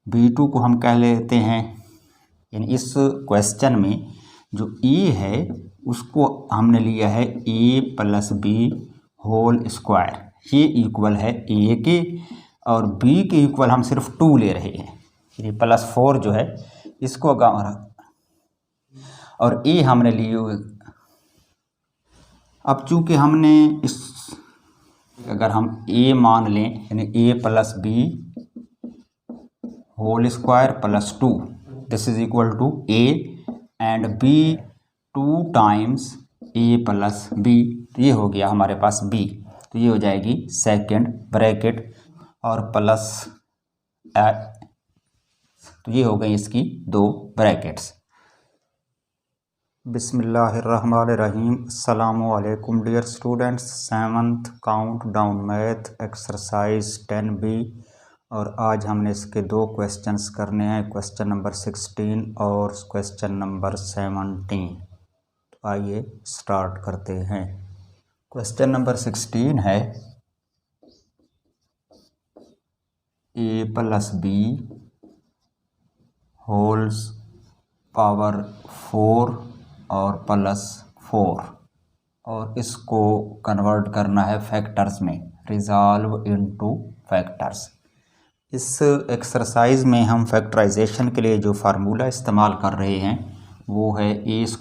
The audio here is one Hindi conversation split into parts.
B2 को हम कह लेते हैं, यानी इस क्वेश्चन में जो A है उसको हमने लिया है A plus B whole square, ये इक्वल है A के, और B के इक्वल हम सिर्फ 2 ले रहे हैं, ये +4 जो है इसको और A हमने लिए हुए। अब चूंकि हमने इस, अगर हम A मान लें यानी A plus B whole square plus 2, this is equal to A and B 2 times A plus B, तो ये हो गया हमारे पास B, तो ये हो जाएगी सेकेंड ब्रैकेट और प्लस, तो ये हो गई इसकी 2 ब्रैकेट्स। बिस्मिल्लाहिर्रहमानिर्रहीम, अस्सलामु अलैकुम dear students, 7th count down math exercise 10B, और आज हमने इसके 2 क्वेश्चंस करने हैं, क्वेश्चन नंबर 16 और क्वेश्चन नंबर 17। तो आइए स्टार्ट करते हैं। क्वेश्चन नंबर 16 है A plus B whole's power 4 और +4, और इसको कन्वर्ट करना है फैक्टर्स में, रिजॉल्व इनटू फैक्टर्स। इस एक्सरसाइज में हम फैक्टराइजेशन के लिए जो फार्मूला इस्तेमाल कर रहे हैं वो है A²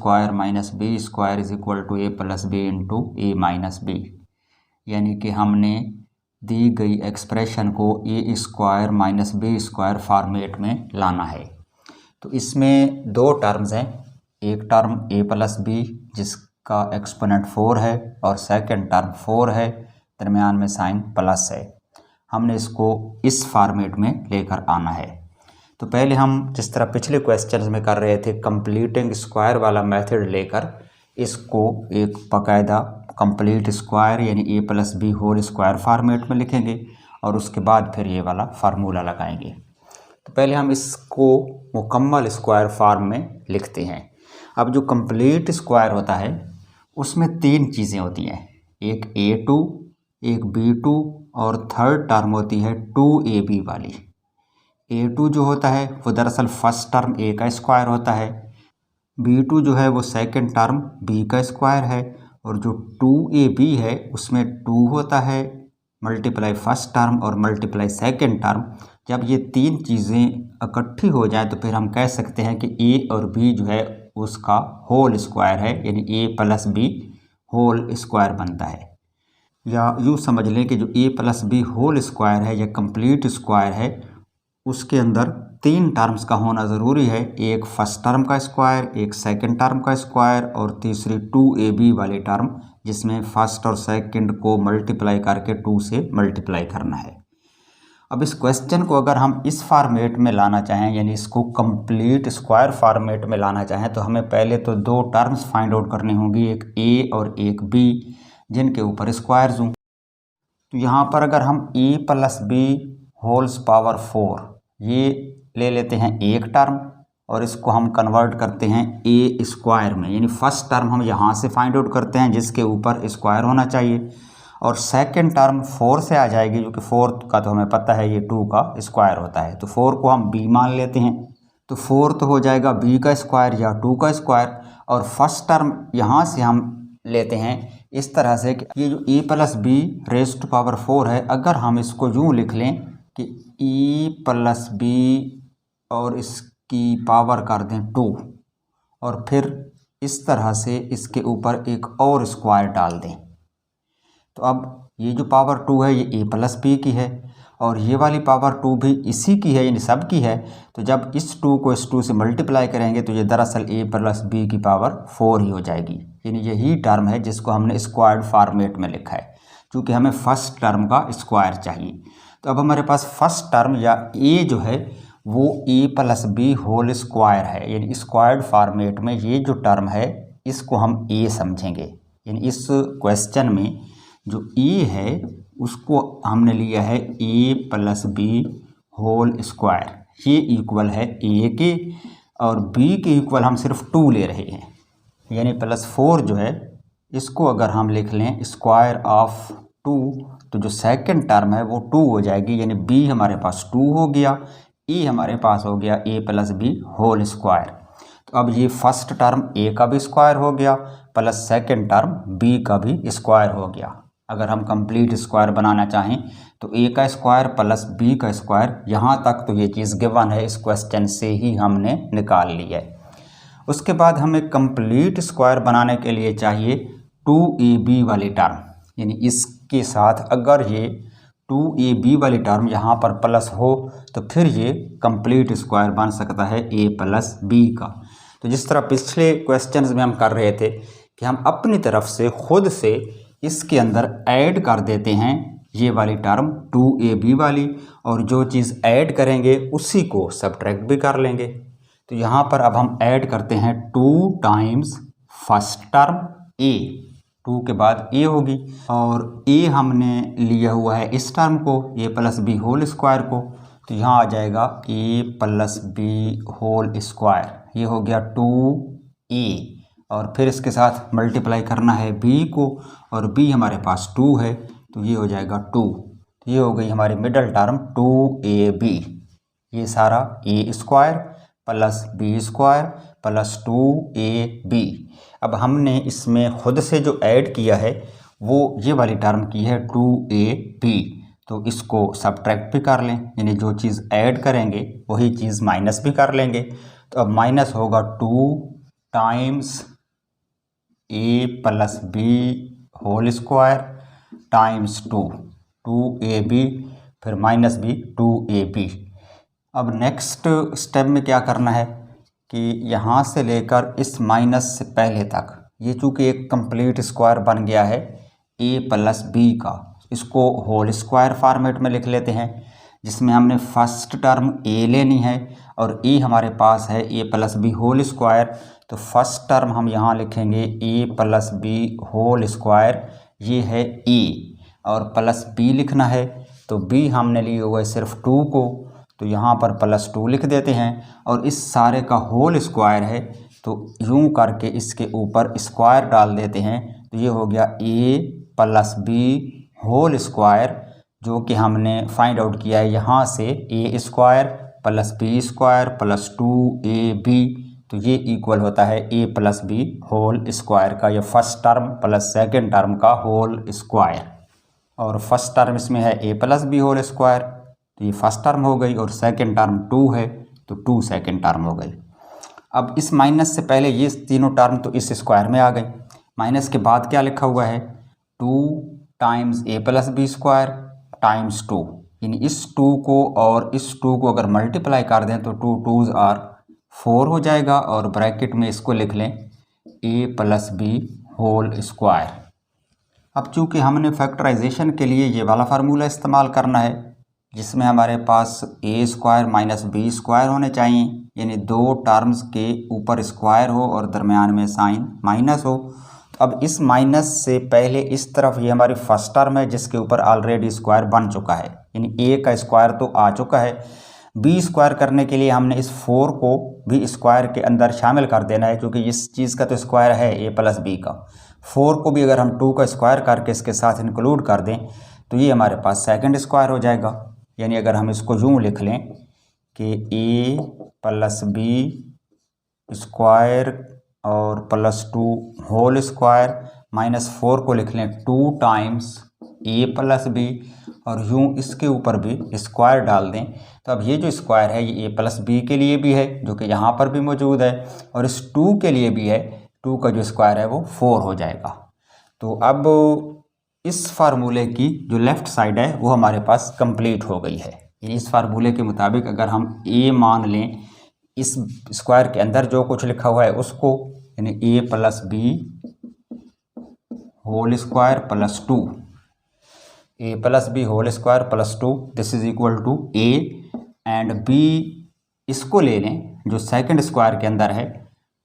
- B² is equal to A plus B into A minus B, यानी कि हमने दी गई एक्सप्रेशन को A² - B² फॉर्मेट में लाना है। तो इसमें 2 टर्म्स हैं, एक टर्म A प्लस बी जिसका एक्सपोनेंट 4 है और सेकंड टर्म 4 है, दरमियान में साइन प्लस है। हमने इसको इस फॉर्मेट में लेकर आना है। तो पहले हम जिस तरह पिछले क्वेश्चंस में कर रहे थे, कंप्लीटिंग स्क्वायर वाला मेथड लेकर इसको एक बाकायदा कंप्लीट स्क्वायर यानी A plus B whole square format में लिखेंगे और उसके बाद फिर ये वाला फार्मूला लगाएंगे। तो पहले हम इसको मुकम्मल स्क्वायर फॉर्म में लिखते हैं। अब जो कंप्लीट स्क्वायर होता है उसमें 3 चीज़ें होती हैं, एक A2, एक B2 और थर्ड टर्म होती है 2AB वाली। A2 जो होता है वो दरअसल फर्स्ट टर्म A का स्क्वायर होता है, B2 जो है वो सेकंड टर्म B का स्क्वायर है, और जो 2AB है उसमें 2 होता है मल्टीप्लाई फर्स्ट टर्म और मल्टीप्लाई सेकंड टर्म। जब ये 3 चीज़ें इकट्ठी हो जाए तो फिर हम कह सकते हैं कि A और B जो है उसका होल स्क्वायर है, यानी A plus B whole square बनता है। या यूँ समझ लें कि जो A plus B whole square है या कंप्लीट स्क्वायर है उसके अंदर 3 टर्म्स का होना ज़रूरी है, एक फर्स्ट टर्म का स्क्वायर, एक सेकंड टर्म का स्क्वायर और तीसरी 2AB वाली टर्म जिसमें फर्स्ट और सेकंड को मल्टीप्लाई करके 2 से मल्टीप्लाई करना है। अब इस क्वेश्चन को अगर हम इस फॉर्मेट में लाना चाहें, यानी इसको कंप्लीट स्क्वायर फॉर्मेट में लाना चाहें, तो हमें पहले तो 2 टर्म्स फाइंड आउट करनी होंगी, एक A और एक B, जिनके ऊपर स्क्वायर्स हों। तो यहाँ पर अगर हम A plus B whole's power 4 ये ले लेते हैं एक टर्म और इसको हम कन्वर्ट करते हैं A² में, यानी फर्स्ट टर्म हम यहाँ से फाइंड आउट करते हैं जिसके ऊपर स्क्वायर होना चाहिए, और सेकंड टर्म 4 से आ जाएगी, क्योंकि 4 का तो हमें पता है ये 2 का स्क्वायर होता है, तो 4 को हम B मान लेते हैं। तो 4 तो हो जाएगा B का स्क्वायर या 2 का स्क्वायर, और फर्स्ट टर्म यहाँ से हम लेते हैं इस तरह से कि ये जो A plus B raise to power 4 है, अगर हम इसको यूँ लिख लें कि E प्लस बी और इसकी पावर कर दें 2, और फिर इस तरह से इसके ऊपर एक और स्क्वायर डाल दें, तो अब ये जो पावर 2 है ये A प्लस बी की है और ये वाली पावर 2 भी इसी की है, यानी सब की है। तो जब इस 2 को इस 2 से मल्टीप्लाई करेंगे तो ये दरअसल A प्लस बी की पावर 4 ही हो जाएगी, यानी यही टर्म है जिसको हमने स्क्वायर्ड फॉर्मेट में लिखा है, क्योंकि हमें फर्स्ट टर्म का स्क्वायर चाहिए। तो अब हमारे पास फर्स्ट टर्म या A जो है वो A plus B whole square है, यानी स्क्वायर्ड फॉर्मेट में ये जो टर्म है इसको हम A समझेंगे। यानी इस क्वेश्चन में जो A है उसको हमने लिया है A plus B whole square, ये इक्वल है A के, और B के इक्वल हम सिर्फ 2 ले रहे हैं, यानी +4 जो है इसको अगर हम लिख लें स्क्वायर ऑफ 2 तो जो सेकंड टर्म है वो 2 हो जाएगी, यानी B हमारे पास 2 हो गया, ए हमारे पास हो गया ए प्लस बी होल स्क्वायर। तो अब ये फर्स्ट टर्म ए का भी स्क्वायर हो गया प्लस सेकंड टर्म बी का भी स्क्वायर हो गया। अगर हम कंप्लीट स्क्वायर बनाना चाहें तो ए का स्क्वायर प्लस बी का स्क्वायर, यहाँ तक तो ये चीज़ गिवन है, इस क्वेश्चन से ही हमने निकाल ली है। उसके बाद हमें कंप्लीट स्क्वायर बनाने के लिए चाहिए 2ab वाली टर्म, यानी इसके साथ अगर ये 2ab वाली टर्म यहाँ पर प्लस हो तो फिर ये कंप्लीट स्क्वायर बन सकता है a प्लस बी का। तो जिस तरह पिछले क्वेश्चंस में हम कर रहे थे कि हम अपनी तरफ से खुद से इसके अंदर ऐड कर देते हैं ये वाली टर्म 2ab वाली, और जो चीज़ ऐड करेंगे उसी को सब्ट्रैक्ट भी कर लेंगे। तो यहाँ पर अब हम ऐड करते हैं 2 टाइम्स फर्स्ट टर्म a, 2 के बाद a होगी, और a हमने लिया हुआ है इस टर्म को a plus B whole square को, तो यहाँ आ जाएगा a plus B whole square, ये हो गया 2a, और फिर इसके साथ मल्टीप्लाई करना है b को, और b हमारे पास 2 है तो ये हो जाएगा 2। ये हो गई हमारी मिडल टर्म 2ab, ये सारा a square plus B square plus 2ab। अब हमने इसमें खुद से जो ऐड किया है वो ये वाली टर्म की है 2ab, तो इसको सब्ट्रैक्ट भी कर लें, यानी जो चीज़ ऐड करेंगे वही चीज़ माइनस भी कर लेंगे। तो अब माइनस होगा 2 times a plus B whole square times 2ab, फिर माइनस भी 2ab। अब नेक्स्ट स्टेप में क्या करना है कि यहाँ से लेकर इस माइनस से पहले तक, ये चूँकि एक कंप्लीट स्क्वायर बन गया है a प्लस बी का, इसको होल स्क्वायर फॉर्मेट में लिख लेते हैं, जिसमें हमने फर्स्ट टर्म a लेनी है और a हमारे पास है a plus B whole square. तो फर्स्ट टर्म हम यहाँ लिखेंगे a plus B whole square, ये है a, और प्लस b लिखना है तो b हमने लिए हुआ है सिर्फ 2 को, तो यहाँ पर प्लस 2 लिख देते हैं, और इस सारे का होल स्क्वायर है तो यूं करके इसके ऊपर स्क्वायर डाल देते हैं, तो ये हो गया a plus B whole square, जो कि हमने फाइंड आउट किया है यहाँ से a square plus B square plus 2ab, तो ये इक्वल होता है a plus B whole square का, ये first term plus second term का होल स्क्वायर, और फर्स्ट टर्म इसमें है a plus B whole square, तो ये फर्स्ट टर्म हो गई, और सेकेंड टर्म 2 है तो 2 सेकेंड टर्म हो गई। अब इस माइनस से पहले ये तीनों टर्म तो इस स्क्वायर में आ गई, माइनस के बाद क्या लिखा हुआ है 2 times a plus B square times 2, यानी इस 2 को और इस 2 को अगर मल्टीप्लाई कर दें तो 2 2s आर 4 हो जाएगा, और ब्रैकेट में इसको लिख लें a plus B whole square. अब चूँकि हमने फैक्टराइजेशन के लिए ये वाला फार्मूला इस्तेमाल करना है जिसमें हमारे पास a square minus B square होने चाहिए, यानी 2 टर्म्स के ऊपर स्क्वायर हो और दरमियान में साइन माइनस हो। तो अब इस माइनस से पहले इस तरफ ये हमारी फर्स्ट टर्म है जिसके ऊपर ऑलरेडी स्क्वायर बन चुका है, यानी a का स्क्वायर तो आ चुका है। b स्क्वायर करने के लिए हमने इस 4 को भी स्क्वायर के अंदर शामिल कर देना है, क्योंकि इस चीज़ का तो स्क्वायर है a प्लस बी का। 4 को भी अगर हम 2 का स्क्वायर करके इसके साथ इंक्लूड कर दें तो ये हमारे पास सेकंड स्क्वायर हो जाएगा, यानी अगर हम इसको यूँ लिख लें कि a प्लस बी स्क्वायर और प्लस 2 होल स्क्वायर माइनस 4 को लिख लें 2 टाइम्स a प्लस बी, और यूँ इसके ऊपर भी स्क्वायर डाल दें, तो अब ये जो स्क्वायर है ये a प्लस बी के लिए भी है जो कि यहाँ पर भी मौजूद है, और इस 2 के लिए भी है, 2 का जो स्क्वायर है वो 4 हो जाएगा। तो अब इस फार्मूले की जो लेफ़्ट साइड है वो हमारे पास कंप्लीट हो गई है। इस फार्मूले के मुताबिक अगर हम a मान लें इस स्क्वायर के अंदर जो कुछ लिखा हुआ है उसको, यानी a plus B whole square plus 2, a plus B whole square plus 2, this is equal to a, and b इसको ले लें जो सेकंड स्क्वायर के अंदर है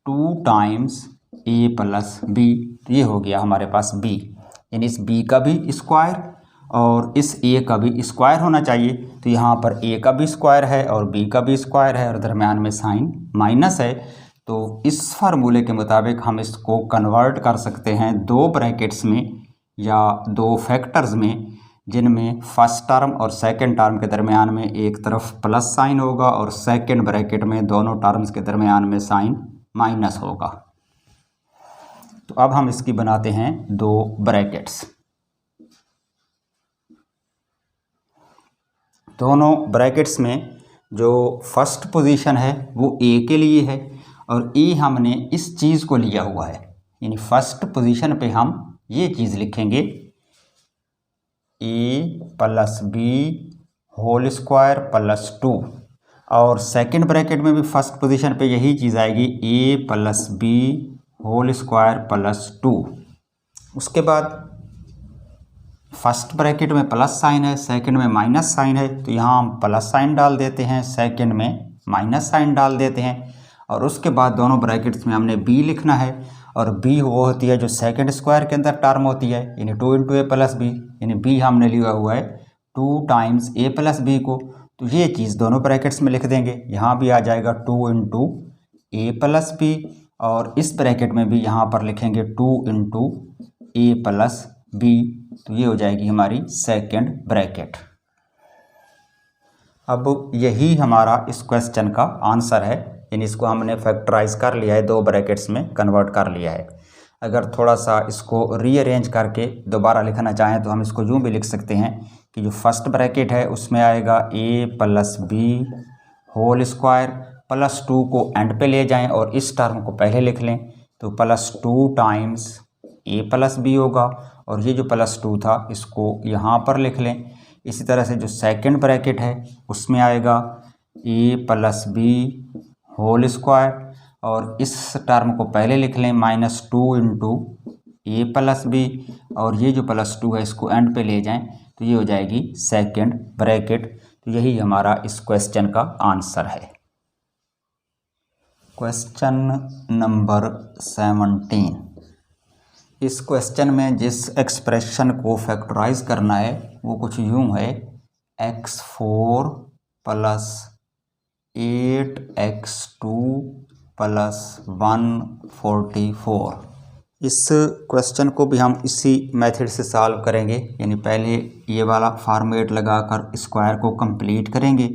2 टाइम्स a प्लस बी, तो ये हो गया हमारे पास b, यानी इस b का भी स्क्वायर और इस a का भी स्क्वायर होना चाहिए। तो यहाँ पर a का भी स्क्वायर है और b का भी स्क्वायर है और दरमियान में साइन माइनस है। तो इस फार्मूले के मुताबिक हम इसको कन्वर्ट कर सकते हैं 2 ब्रैकेट्स में या 2 फैक्टर्स में, जिनमें फर्स्ट टर्म और सेकंड टर्म के दरमियान में एक तरफ प्लस साइन होगा और सेकंड ब्रैकेट में दोनों टर्म्स के दरमियान में साइन माइनस होगा। तो अब हम इसकी बनाते हैं दो ब्रैकेट्स। दोनों ब्रैकेट्स में जो फर्स्ट पोजीशन है वो ए के लिए है और ए हमने इस चीज़ को लिया हुआ है, यानी फर्स्ट पोजीशन पे हम ये चीज़ लिखेंगे a plus B whole square plus 2 और सेकंड ब्रैकेट में भी फर्स्ट पोजीशन पे यही चीज़ आएगी a plus B whole square plus 2। उसके बाद फर्स्ट ब्रैकेट में प्लस साइन है, सेकंड में माइनस साइन है, तो यहाँ हम प्लस साइन डाल देते हैं, सेकंड में माइनस साइन डाल देते हैं और उसके बाद दोनों ब्रैकेट्स में हमने बी लिखना है और बी वो होती है जो सेकंड स्क्वायर के अंदर टर्म होती है, यानी 2 इंटू ए प्लस बी, यानी बी हमने लिया हुआ है 2 टाइम्स ए प्लस बी को, तो ये चीज़ दोनों ब्रैकेट्स में लिख देंगे। यहाँ भी आ जाएगा 2 इंटू ए प्लस बी और इस ब्रैकेट में भी यहाँ पर लिखेंगे 2 इंटू ए प्लस बी, तो ये हो जाएगी हमारी सेकंड ब्रैकेट। अब यही हमारा इस क्वेश्चन का आंसर है, यानी इसको हमने फैक्टराइज कर लिया है, दो ब्रैकेट्स में कन्वर्ट कर लिया है। अगर थोड़ा सा इसको रीअरेंज करके दोबारा लिखना चाहें तो हम इसको यूँ भी लिख सकते हैं कि जो फर्स्ट ब्रैकेट है उसमें आएगा a plus B whole square plus 2 को एंड पे ले जाएं और इस टर्म को पहले लिख लें, तो प्लस 2 टाइम्स ए प्लस बी होगा और ये जो प्लस 2 था इसको यहाँ पर लिख लें। इसी तरह से जो सेकंड ब्रैकेट है उसमें आएगा a plus B whole square और इस टर्म को पहले लिख लें -2 इंटू ए प्लस बी और ये जो प्लस 2 है इसको एंड पे ले जाएं तो ये हो जाएगी सेकंड ब्रैकेट। तो यही हमारा इस क्वेश्चन का आंसर है। Question number 17। इस क्वेश्चन में जिस एक्सप्रेशन को फैक्टराइज करना है वो कुछ यूँ है x4 प्लस 8x2 प्लस 144। इस क्वेश्चन को भी हम इसी मेथड से सॉल्व करेंगे, यानी पहले ये वाला फॉर्मेट लगाकर स्क्वायर को कंप्लीट करेंगे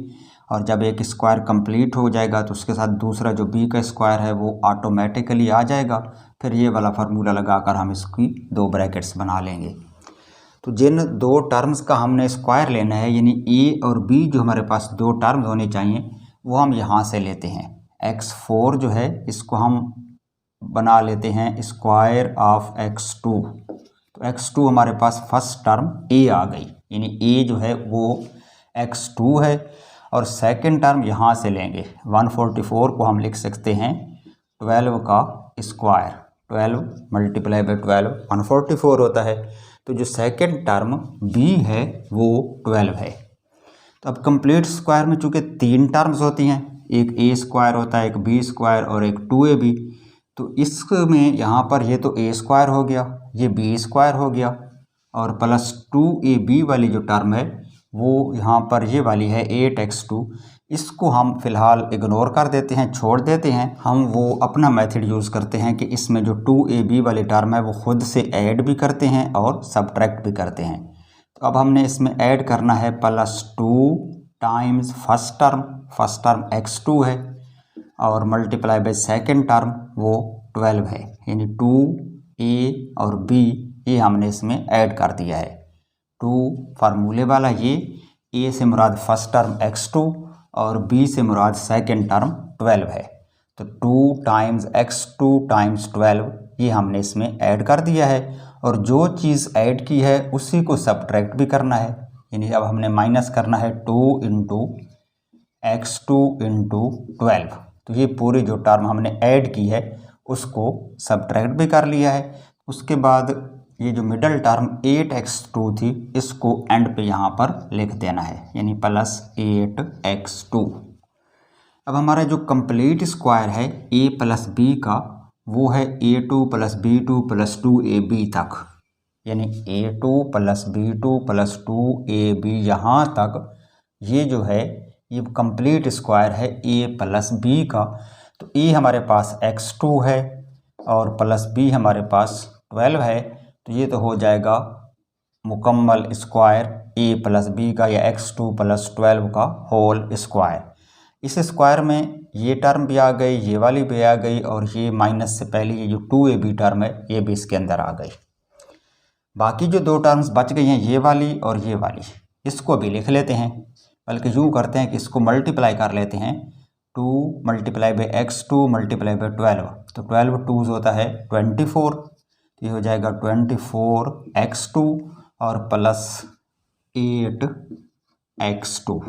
और जब एक स्क्वायर कंप्लीट हो जाएगा तो उसके साथ दूसरा जो b का स्क्वायर है वो ऑटोमेटिकली आ जाएगा। फिर ये वाला फार्मूला लगाकर हम इसकी दो ब्रैकेट्स बना लेंगे। तो जिन दो टर्म्स का हमने स्क्वायर लेना है, यानी a और b जो हमारे पास दो टर्म्स होने चाहिए वो हम यहाँ से लेते हैं। x4 जो है इसको हम बना लेते हैं स्क्वायर ऑफ x2, तो x2 हमारे पास फर्स्ट टर्म a आ गई, यानी a जो है वो x2 है और सेकंड टर्म यहाँ से लेंगे 144 को हम लिख सकते हैं 12 का स्क्वायर, 12 मल्टीप्लाई बाई 12 144 होता है। तो जो सेकंड टर्म b है वो 12 है। तो अब कंप्लीट स्क्वायर में चूँकि तीन टर्म्स होती हैं, एक a स्क्वायर होता है, एक b स्क्वायर और एक 2ab, तो इसमें यहाँ पर ये तो a स्क्वायर हो गया, ये b स्क्वायर हो गया और प्लस 2ab वाली जो टर्म है वो यहाँ पर ये वाली है 8x2, इसको हम फ़िलहाल इग्नोर कर देते हैं, छोड़ देते हैं। हम वो अपना मेथड यूज़ करते हैं कि इसमें जो 2ab वाली टर्म है वो खुद से ऐड भी करते हैं और सब्ट्रैक्ट भी करते हैं। तो अब हमने इसमें ऐड करना है +2 टाइम्स फर्स्ट टर्म x2 है और मल्टीप्लाई बाई सेकेंड टर्म वो 12 है, यानी 2a और b ये हमने इसमें ऐड कर दिया है। 2 फार्मूले वाला ये, a से मुराद फर्स्ट टर्म x2 और b से मुराद सेकेंड टर्म 12 है। तो 2 टाइम्स x2 टाइम्स 12 ये हमने इसमें ऐड कर दिया है और जो चीज़ ऐड की है उसी को सब्ट्रैक्ट भी करना है, यानी अब हमने माइनस करना है 2 इंटू x2 इंटू 12। तो ये पूरी जो टर्म हमने ऐड की है उसको सब्ट्रैक्ट भी कर लिया है। उसके बाद ये जो मिडल टर्म 8x2 थी इसको एंड पे यहाँ पर लिख देना है, यानी +8x2। अब हमारा जो कंप्लीट स्क्वायर है a प्लस b का वो है a2 plus b2 plus 2ab तक, यानी a2 plus b2 plus 2ab यहाँ तक ये जो है ये कंप्लीट स्क्वायर है a प्लस b का। तो a हमारे पास x2 है और प्लस b हमारे पास 12 है, तो ये तो हो जाएगा मुकम्मल स्क्वायर ए प्लस बी का या x2 प्लस 12 का होल स्क्वायर। इस स्क्वायर में ये टर्म भी आ गई, ये वाली भी आ गई, और ये माइनस से पहले ये जो 2ab टर्म है ये भी इसके अंदर आ गई। बाकी जो दो टर्म्स बच गई हैं ये वाली और ये वाली, इसको भी लिख लेते हैं, बल्कि यूँ करते हैं कि इसको मल्टीप्लाई कर लेते हैं। 2 multiply by x2 multiply by 12, तो 12 2 होता है 24, ये हो जाएगा 24x2 और प्लस 8x2।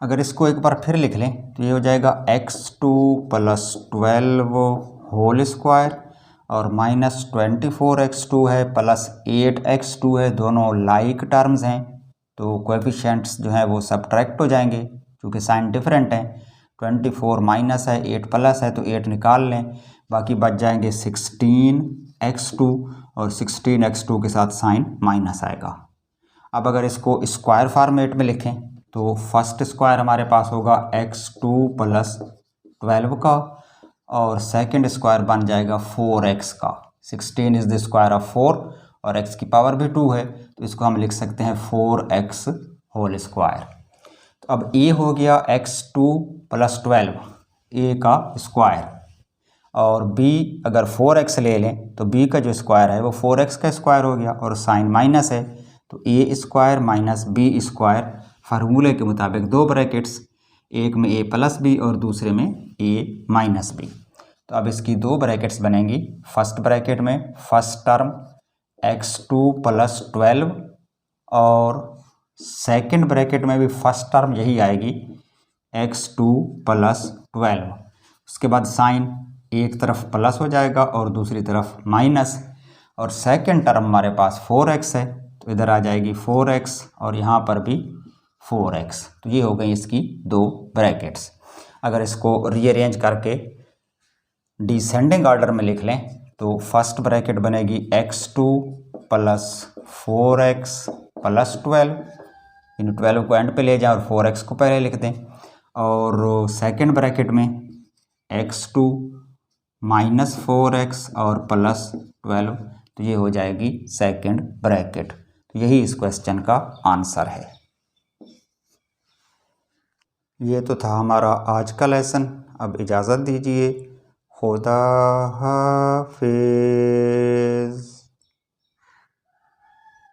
अगर इसको एक बार फिर लिख लें तो ये हो जाएगा x2 प्लस 12 होल स्क्वायर और माइनस 24x2 है प्लस 8x2 है, दोनों लाइक टर्म्स हैं तो कोएफिशिएंट्स जो है वो सब्ट्रैक्ट हो जाएंगे क्योंकि साइन डिफरेंट है। 24 माइनस है, 8 प्लस है, तो 8 निकाल लें, बाकी बच जाएंगे 16x2 और 16x2 के साथ साइन माइनस आएगा। अब अगर इसको स्क्वायर फॉर्मेट में लिखें तो फर्स्ट स्क्वायर हमारे पास होगा x2 प्लस 12 का और सेकंड स्क्वायर बन जाएगा 4x का। 16 इज द स्क्वायर ऑफ 4 और x की पावर भी 2 है तो इसको हम लिख सकते हैं 4x होल स्क्वायर। तो अब a हो गया x2 प्लस 12 a का स्क्वायर, और b अगर 4x ले लें तो b का जो स्क्वायर है वो 4x का स्क्वायर हो गया और साइन माइनस है तो a square minus b square, फार्मूले के मुताबिक दो ब्रैकेट्स, एक में a प्लस बी और दूसरे में a माइनस बी। तो अब इसकी दो ब्रैकेट्स बनेंगी। फर्स्ट ब्रैकेट में फर्स्ट टर्म x2 प्लस 12 और सेकंड ब्रैकेट में भी फर्स्ट टर्म यही आएगी x2 प्लस 12। उसके बाद साइन एक तरफ प्लस हो जाएगा और दूसरी तरफ माइनस, और सेकंड टर्म हमारे पास 4x है तो इधर आ जाएगी 4x और यहाँ पर भी 4x। तो ये हो गई इसकी दो ब्रैकेट्स। अगर इसको रीअरेंज करके डिसेंडिंग ऑर्डर में लिख लें तो फर्स्ट ब्रैकेट बनेगी x2 प्लस 4x प्लस 12, इन 12 को एंड पे ले जाएं और 4x को पहले लिख दें, और सेकंड ब्रैकेट में x2 माइनस 4x और प्लस 12, तो ये हो जाएगी सेकंड ब्रैकेट। तो यही इस क्वेश्चन का आंसर है। ये तो था हमारा आज का लेसन। अब इजाज़त दीजिए, खुदा हाफिज़।